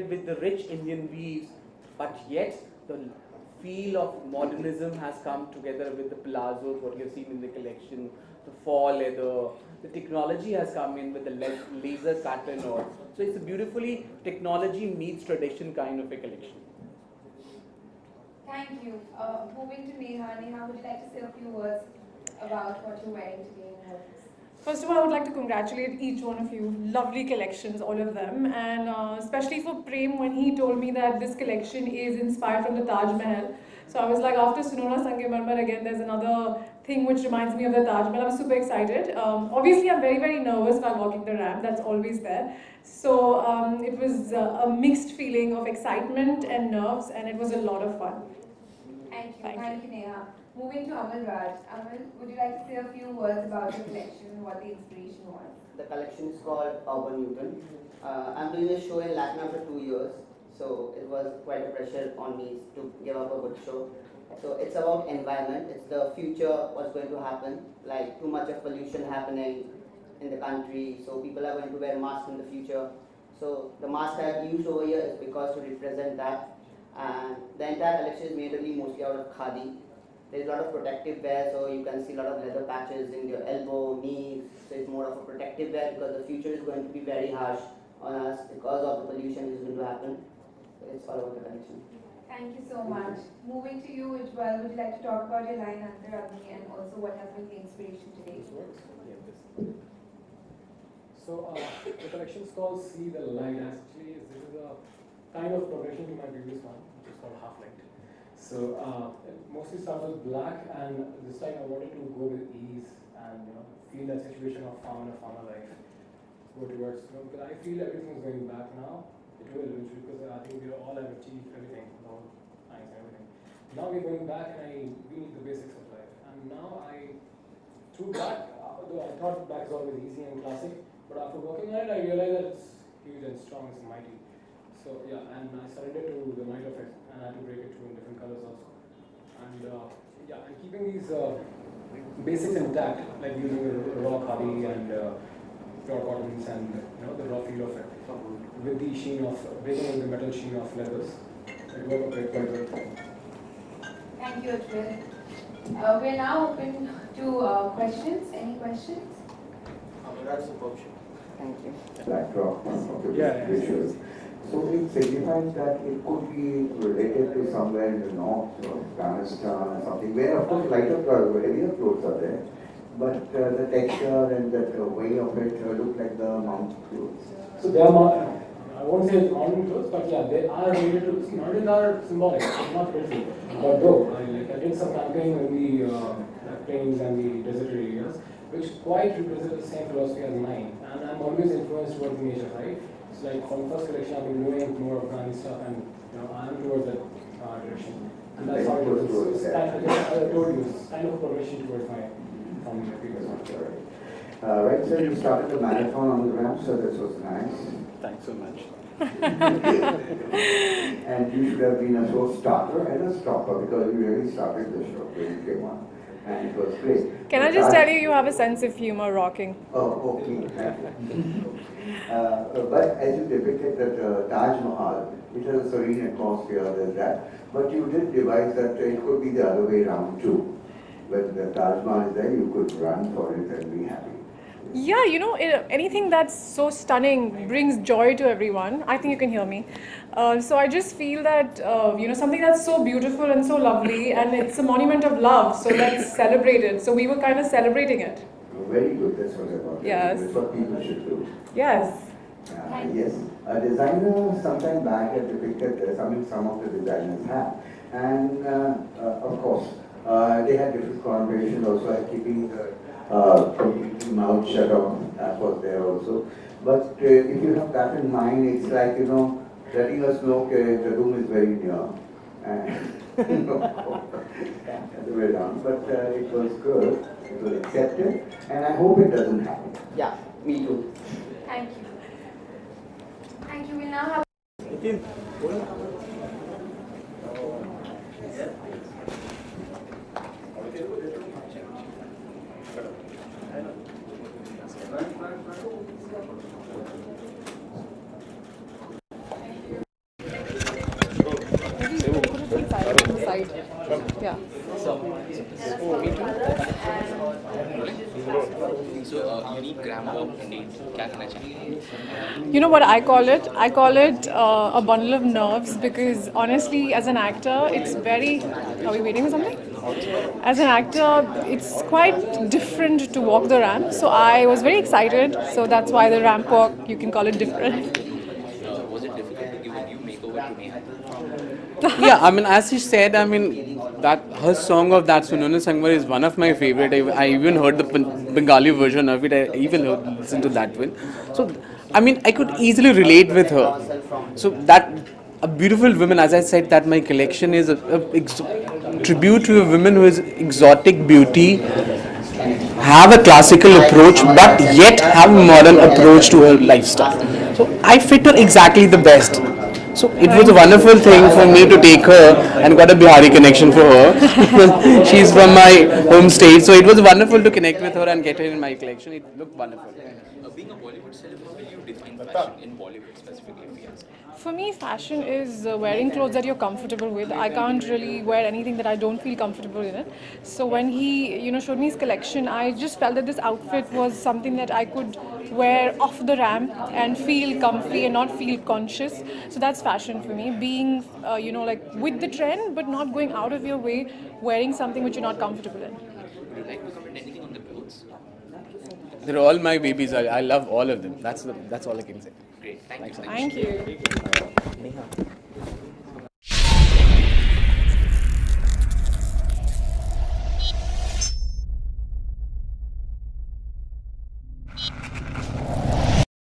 crafted with the rich Indian weaves, but yet the feel of modernism has come together with the palazzos, what you've seen in the collection, the fall leather, the technology has come in with the laser pattern. Or so it's a beautifully technology meets tradition kind of a collection. Thank you. Moving to Neha. Neha, would you like to say a few words about what you're wearing today and what is? First of all, I would like to congratulate each one of you. Lovely collections, all of them. And especially for Prem, when he told me that this collection is inspired from the Taj Mahal. So I was like, after Sonora Sangemarmar, again, there's another thing which reminds me of the Taj Mahal. I'm super excited. Obviously, I'm very, very nervous while walking the ramp. That's always there. So it was a mixed feeling of excitement and nerves, and it was a lot of fun. Thank you, Neha. Moving to Amal Raj. Amal, would you like to say a few words about the collection and what the inspiration was? The collection is called Urban Newton. I'm doing a show in Latin after 2 years, so it was quite a pressure on me to give up a good show. So it's about environment, it's the future, what's going to happen, like too much of pollution happening in the country, so people are going to wear masks in the future. So the mask I have used over here is because to represent that. And the entire collection is made mostly out of khadi. There's a lot of protective wear, so you can see a lot of leather patches in your elbow, knees. So it's more of a protective wear because the future is going to be very harsh on us because of the pollution is going to happen. So it's all about the collection. Thank you so much. Moving to you, Ujjwal, would you like to talk about your line Antaragni and also what has been the inspiration today? So the collection is called See the Light. Actually, this is a kind of progression to my previous one, which is called Half Light. So it mostly starts with black, and this time I wanted to go with ease and feel that situation of farmer life. Go towards because I feel everything is going back now. It will eventually because I think we all have achieved everything, all science and everything. Now we're going back, and we need the basics of life. And now through black, though I thought black is always easy and classic, but after working on it, I realized that it's huge and strong, it's mighty. So yeah, and I surrendered to the might of it, and I had to break it through in different colors also. And yeah, and keeping these basics intact, like using the raw khadi and pure cottons and the raw feel of it, with the sheen of breaking in the metal sheen of leathers. It worked quite well. Thank you, Ujjwal. We're now open to questions. Any questions? Thank you. Backdrop of the visuals. So it signifies that it could be related to somewhere in the north or Afghanistan or something, where of course lighter heavier clothes are there, but the texture and that way of it look like the mountain clothes. So they are, I won't say it's mountain clothes, but yeah, they are related to, see, mountains are symbolic, it's not crazy. But though, I did some camping in the plains and the desert areas, which quite represent the same philosophy as mine. And I'm always influenced towards nature, right? It's like from the first collection I've been doing more Afghani stuff, and I'm towards that direction. And that's how it was. I told you, it's kind of a progression towards from the previous one. Right, so you started the marathon on the ramp, so this was nice. Thanks so much. And you should have been a show starter and a stopper because you really started the show when you came on. And it was great. Can I just tell you, you have a sense of humor rocking. Oh, okay. But as you depicted that Taj Mahal, it has a serene atmosphere, there's that. But you did devise that it could be the other way around too. When the Taj Mahal is there, you could run for it and be happy. Yeah, anything that's so stunning brings joy to everyone. I think you can hear me. So I just feel that, something that's so beautiful and so lovely, and it's a monument of love, so let's celebrate it. So we were kind of celebrating it. Very good, that's what I wanted. Yes. That's what people should do. Yes. Yes. A designer sometime back had depicted some of the designers have. And of course, they had different connotations also, like keeping the completely mouth shut off, that was there also. But if you have that in mind, it's like, letting us know that the room is very near. And the way around. But it was good, it was accepted, and I hope it doesn't happen. Yeah, me too. Thank you. Thank you. We'll now have So, unique gram walk indeed. क्या कहना चाहिए? You know what I call it? I call it a bundle of nerves because honestly, as an actor, it's very. Are we waiting for something? As an actor, it's quite different to walk the ramp. So I was very excited. So that's why the ramp walk, you can call it different. Was it difficult to give a new makeover to Neha? Yeah, I mean, as she said, I mean, that her song of that Sunona Sangmar is one of my favorite. I even heard the Bengali version of it. I even listened to that one. So, I mean, I could easily relate with her. So that a beautiful woman, as I said, that my collection is a tribute to a woman who is exotic beauty, have a classical approach, but yet have a modern approach to her lifestyle. So I fit her exactly the best. So it was a wonderful thing for me to take her and got a Bihari connection for her. She's from my home state, so it was wonderful to connect with her and get her in my collection. It looked wonderful. Being a Bollywood celeb, how will you define fashion in Bollywood specifically for you? For me, fashion is wearing clothes that you're comfortable with. I can't really wear anything that I don't feel comfortable in it. So when he, showed me his collection, I just felt that this outfit was something that I could wear off the ramp and feel comfy and not feel conscious. So that's fashion for me. Being, like with the trend, but not going out of your way, wearing something which you're not comfortable in. Would you like to comment anything on the clothes? They're all my babies. I love all of them. That's all I can say. Great, thank you. Thank you. Neha.